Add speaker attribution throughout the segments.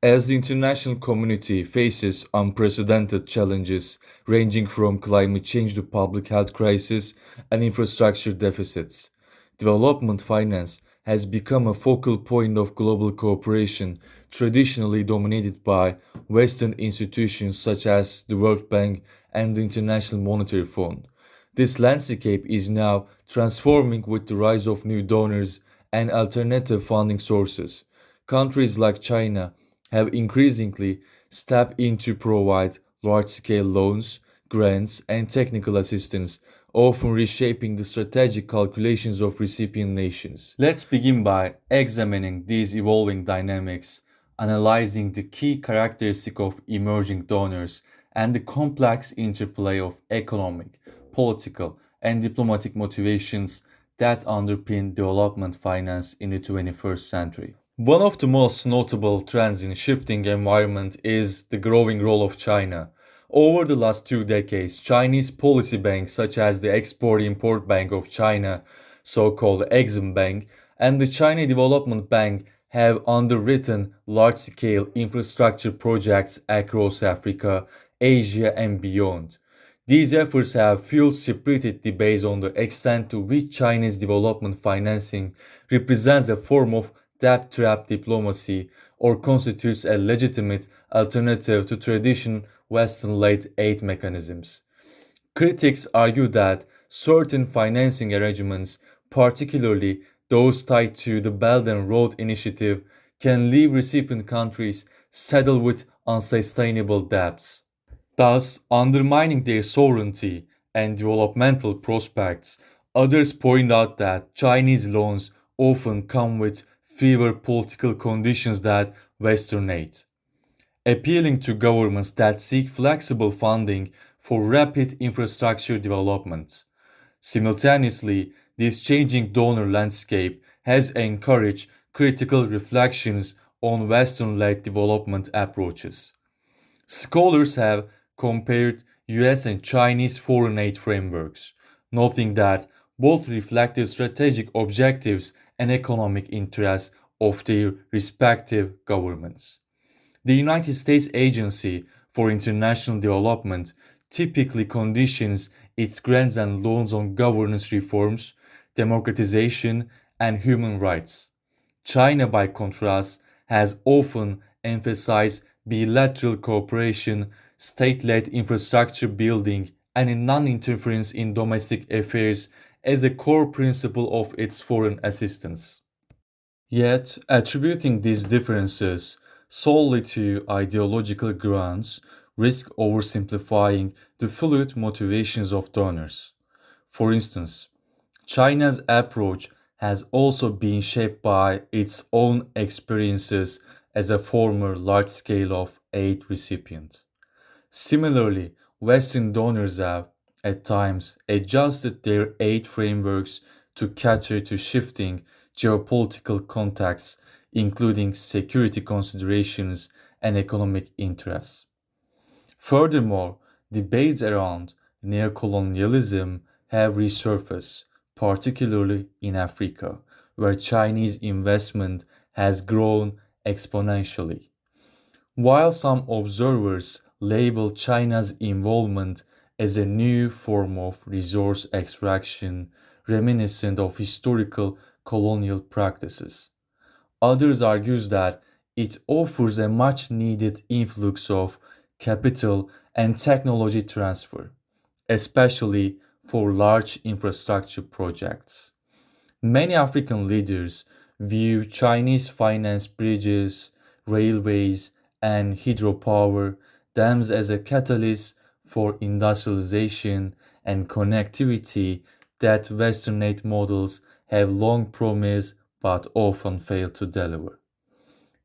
Speaker 1: As the international community faces unprecedented challenges ranging from climate change to public health crisis and infrastructure deficits, development finance has become a focal point of global cooperation traditionally dominated by Western institutions such as the World Bank and the International Monetary Fund. This landscape is now transforming with the rise of new donors and alternative funding sources. Countries like China have increasingly stepped in to provide large scale loans, grants, and technical assistance, often reshaping the strategic calculations of recipient nations. Let's begin by examining these evolving dynamics, analyzing the key characteristics of emerging donors and the complex interplay of economic, political, and diplomatic motivations that underpin development finance in the 21st century. One of the most notable trends in shifting environment is the growing role of China. Over the last 2 decades, Chinese policy banks such as the Export-Import Bank of China, so-called Exim Bank, and the China Development Bank have underwritten large-scale infrastructure projects across Africa, Asia, and beyond. These efforts have fueled spirited debates on the extent to which Chinese development financing represents a form of debt trap diplomacy or constitutes a legitimate alternative to traditional Western led aid mechanisms. Critics argue that certain financing arrangements, particularly those tied to the Belt and Road Initiative, can leave recipient countries saddled with unsustainable debts, thus undermining their sovereignty and developmental prospects. Others point out that Chinese loans often come with fewer political conditions than Western aid, appealing to governments that seek flexible funding for rapid infrastructure development. Simultaneously, this changing donor landscape has encouraged critical reflections on Western led development approaches. Scholars have compared US and Chinese foreign aid frameworks, noting that both reflect the strategic objectives and economic interests of their respective governments. The United States Agency for International Development typically conditions its grants and loans on governance reforms, democratization, and human rights. China, by contrast, has often emphasized bilateral cooperation, state led infrastructure building, and non interference in domestic affairs as a core principle of its foreign assistance. Yet, attributing these differences solely to ideological grounds risk oversimplifying the fluid motivations of donors. For instance, China's approach has also been shaped by its own experiences as a former large scale of aid recipient. Similarly, Western donors have, at times, adjusted their aid frameworks to cater to shifting geopolitical contexts, including security considerations and economic interests. Furthermore, debates around neocolonialism have resurfaced, particularly in Africa, where Chinese investment has grown exponentially. While some observers label China's involvement as a new form of resource extraction reminiscent of historical colonial practices, others argue that it offers a much needed influx of capital and technology transfer, especially for large infrastructure projects. Many African leaders view Chinese finance bridges, railways, and hydropower dams as a catalyst for industrialization and connectivity that Western aid models have long promised but often fail to deliver.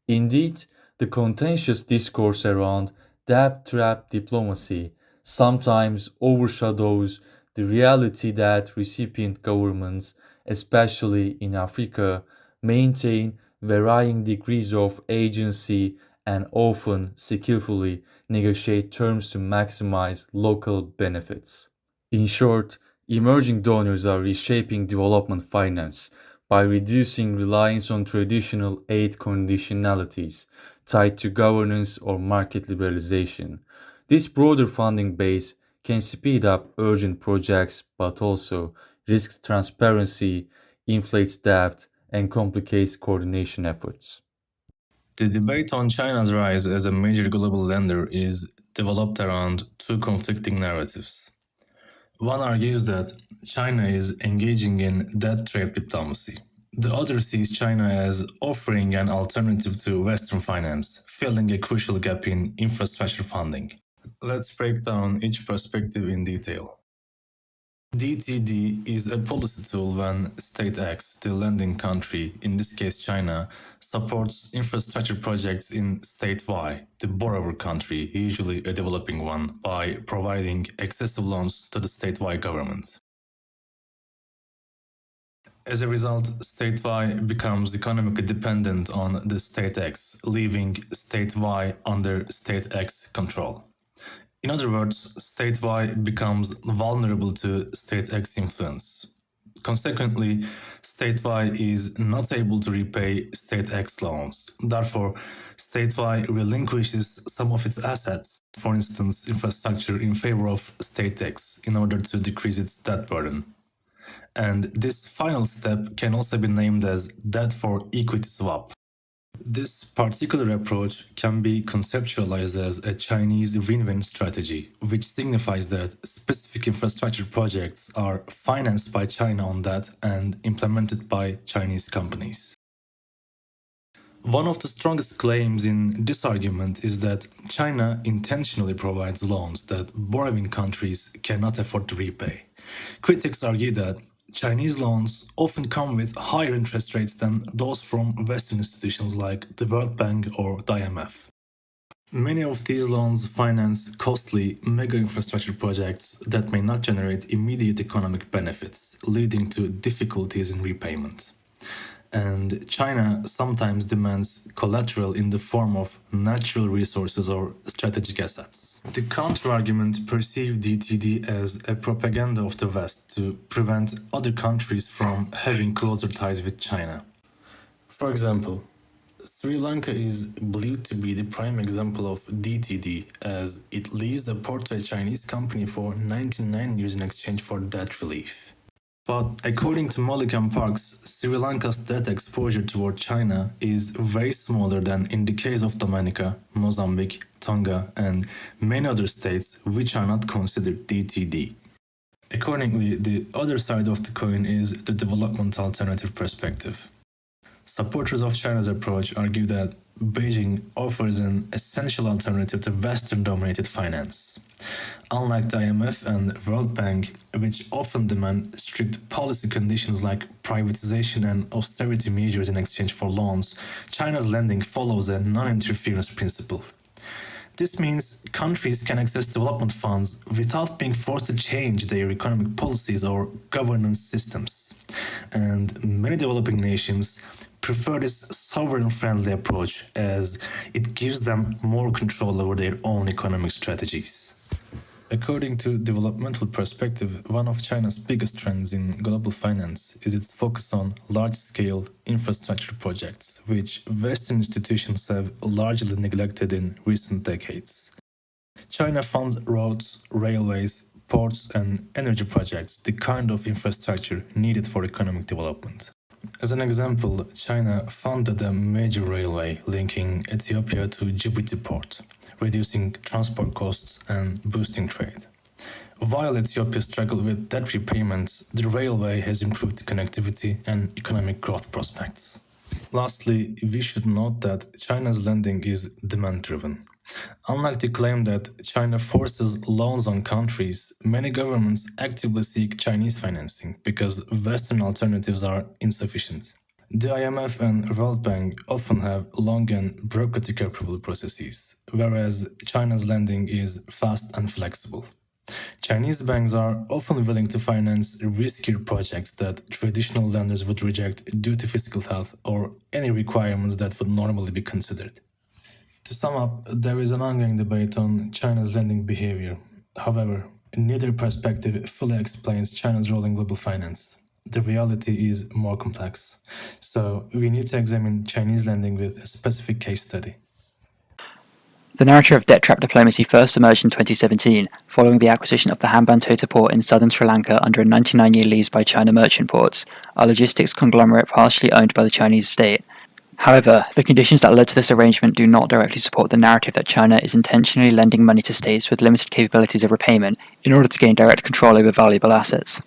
Speaker 1: Indeed, the contentious discourse around debt trap diplomacy sometimes overshadows the reality that recipient governments, especially in Africa, maintain varying degrees of agency and often skillfully negotiate terms to maximize local benefits. In short, emerging donors are reshaping development finance by reducing reliance on traditional aid conditionalities tied to governance or market liberalization. This broader funding base can speed up urgent projects but also risks transparency, inflates debt, and complicates coordination efforts.
Speaker 2: The debate on China's rise as a major global lender is developed around two conflicting narratives. One argues that China is engaging in debt trap diplomacy. The other sees China as offering an alternative to Western finance, filling a crucial gap in infrastructure funding. Let's break down each perspective in detail. DTD is a policy tool when State X, the lending country, in this case China, supports infrastructure projects in State Y, the borrower country, usually a developing one, by providing excessive loans to the State Y government. As a result, State Y becomes economically dependent on the State X, leaving State Y under State X control. In other words, State Y becomes vulnerable to State X influence. Consequently, State Y is not able to repay State X loans. Therefore, State Y relinquishes some of its assets, for instance, infrastructure, in favor of State X in order to decrease its debt burden. And this final step can also be named as debt for equity swap. This particular approach can be conceptualized as a Chinese win-win strategy, which signifies that specific infrastructure projects are financed by China on debt and implemented by Chinese companies. One of the strongest claims in this argument is that China intentionally provides loans that borrowing countries cannot afford to repay. Critics argue that Chinese loans often come with higher interest rates than those from Western institutions like the World Bank or the IMF. Many of these loans finance costly mega infrastructure projects that may not generate immediate economic benefits, leading to difficulties in repayment. And China sometimes demands collateral in the form of natural resources or strategic assets. The counterargument perceived DTD as a propaganda of the West to prevent other countries from having closer ties with China. For example, Sri Lanka is believed to be the prime example of DTD, as it leased a port to a Chinese company for 99 years in exchange for debt relief. But according to Malik and Parks, Sri Lanka's debt exposure toward China is way smaller than in the case of Dominica, Mozambique, Tonga, and many other states which are not considered DTD. Accordingly, the other side of the coin is the development alternative perspective. Supporters of China's approach argue that Beijing offers an essential alternative to Western-dominated finance. Unlike the IMF and World Bank, which often demand strict policy conditions like privatization and austerity measures in exchange for loans, China's lending follows a non-interference principle. This means countries can access development funds without being forced to change their economic policies or governance systems. And many developing nations prefer this sovereign-friendly approach as it gives them more control over their own economic strategies. According to Developmental Perspective, one of China's biggest trends in global finance is its focus on large-scale infrastructure projects, which Western institutions have largely neglected in recent decades. China funds roads, railways, ports, and energy projects, the kind of infrastructure needed for economic development. As an example, China funded a major railway linking Ethiopia to Djibouti port, reducing transport costs and boosting trade. While Ethiopia struggled with debt repayments, the railway has improved connectivity and economic growth prospects. Lastly, we should note that China's lending is demand-driven. Unlike the claim that China forces loans on countries, many governments actively seek Chinese financing because Western alternatives are insufficient. The IMF and World Bank often have long and bureaucratic approval processes, whereas China's lending is fast and flexible. Chinese banks are often willing to finance riskier projects that traditional lenders would reject due to fiscal health or any requirements that would normally be considered. To sum up, there is an ongoing debate on China's lending behavior. However, neither perspective fully explains China's role in global finance. The reality is more complex, so we need to examine Chinese lending with a specific case study.
Speaker 3: The narrative of debt trap diplomacy first emerged in 2017, following the acquisition of the Hambantota port in southern Sri Lanka under a 99-year lease by China Merchant Ports, a logistics conglomerate partially owned by the Chinese state. However, the conditions that led to this arrangement do not directly support the narrative that China is intentionally lending money to states with limited capabilities of repayment in order to gain direct control over valuable assets.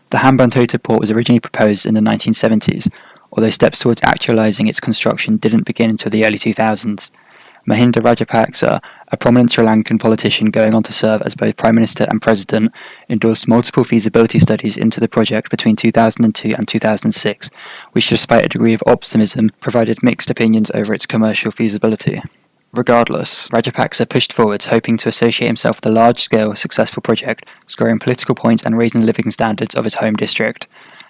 Speaker 3: The Hambantota port was originally proposed in the 1970s, although steps towards actualizing its construction didn't begin until the early 2000s. Mahinda Rajapaksa, a prominent Sri Lankan politician going on to serve as both Prime Minister and President, endorsed multiple feasibility studies into the project between 2002 and 2006, which, despite a degree of optimism, provided mixed opinions over its commercial feasibility. Regardless, Rajapaksa pushed forwards, hoping to associate himself with a large-scale, successful project, scoring political points and raising the living standards of his home district.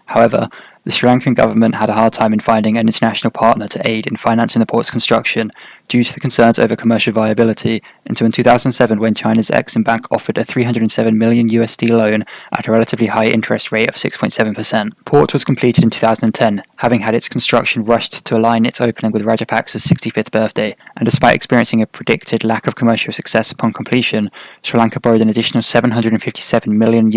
Speaker 3: However, the Sri Lankan government had a hard time in finding an international partner to aid in financing the port's construction due to the concerns over commercial viability, until in 2007 when China's Exim Bank offered a $307 million loan at a relatively high interest rate of 6.7%. Port was completed in 2010, having had its construction rushed to align its opening with Rajapaksa's 65th birthday, and despite experiencing a predicted lack of commercial success upon completion, Sri Lanka borrowed an additional $757 million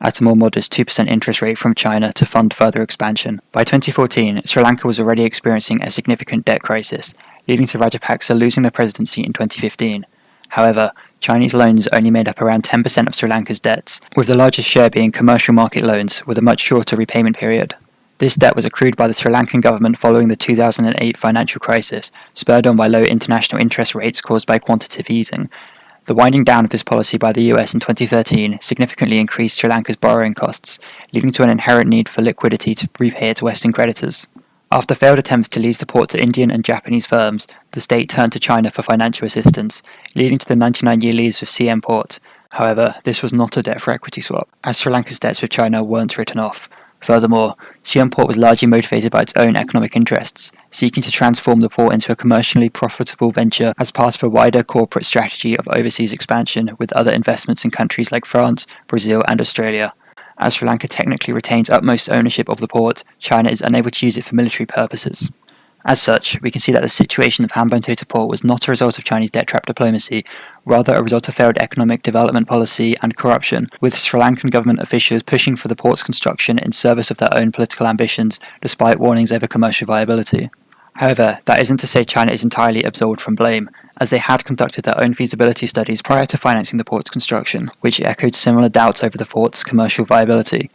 Speaker 3: at a more modest 2% interest rate from China to fund further expansion. By 2014, Sri Lanka was already experiencing a significant debt crisis, leading to Rajapaksa losing the presidency in 2015. However, Chinese loans only made up around 10% of Sri Lanka's debts, with the largest share being commercial market loans with a much shorter repayment period. This debt was accrued by the Sri Lankan government following the 2008 financial crisis, spurred on by low international interest rates caused by quantitative easing. The winding down of this policy by the US in 2013 significantly increased Sri Lanka's borrowing costs, leading to an inherent need for liquidity to repay its Western creditors. After failed attempts to lease the port to Indian and Japanese firms, the state turned to China for financial assistance, leading to the 99-year lease with CM Port. However, this was not a debt for equity swap, as Sri Lanka's debts with China weren't written off. Furthermore, CM Port was largely motivated by its own economic interests, seeking to transform the port into a commercially profitable venture as part of a wider corporate strategy of overseas expansion with other investments in countries like France, Brazil, and Australia. As Sri Lanka technically retains utmost ownership of the port, China is unable to use it for military purposes. As such, we can see that the situation of Hambantota Port was not a result of Chinese debt trap diplomacy, rather a result of failed economic development policy and corruption, with Sri Lankan government officials pushing for the port's construction in service of their own political ambitions, despite warnings over commercial viability. However, that isn't to say China is entirely absolved from blame, as they had conducted their own feasibility studies prior to financing the port's construction, which echoed similar doubts over the port's commercial viability.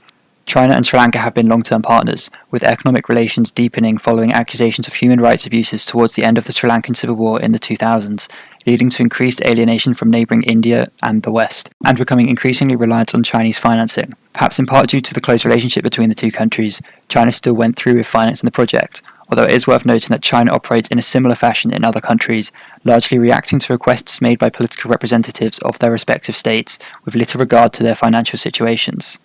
Speaker 3: China and Sri Lanka have been long-term partners, with economic relations deepening following accusations of human rights abuses towards the end of the Sri Lankan Civil War in the 2000s, leading to increased alienation from neighbouring India and the West, and becoming increasingly reliant on Chinese financing. Perhaps in part due to the close relationship between the two countries, China still went through with financing the project, although it is worth noting that China operates in a similar fashion in other countries, largely reacting to requests made by political representatives of their respective states with little regard to their financial situations.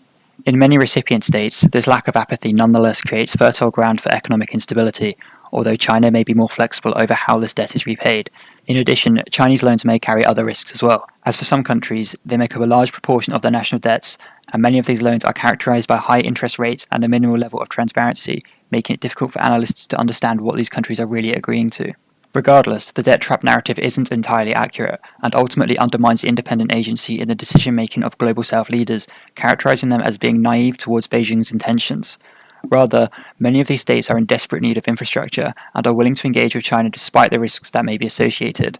Speaker 3: In many recipient states, this lack of apathy nonetheless creates fertile ground for economic instability, although China may be more flexible over how this debt is repaid. In addition, Chinese loans may carry other risks as well, as for some countries, they make up a large proportion of their national debts, and many of these loans are characterized by high interest rates and a minimal level of transparency, making it difficult for analysts to understand what these countries are really agreeing to. Regardless, the debt trap narrative isn't entirely accurate, and ultimately undermines the independent agency in the decision-making of Global South leaders, characterizing them as being naive towards Beijing's intentions. Rather, many of these states are in desperate need of infrastructure, and are willing to engage with China despite the risks that may be associated.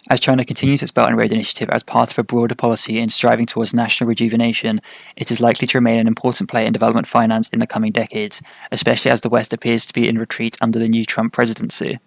Speaker 3: As China continues its Belt and Road Initiative as part of a broader policy in striving towards national rejuvenation, it is likely to remain an important player in development finance in the coming decades, especially as the West appears to be in retreat under the new Trump presidency.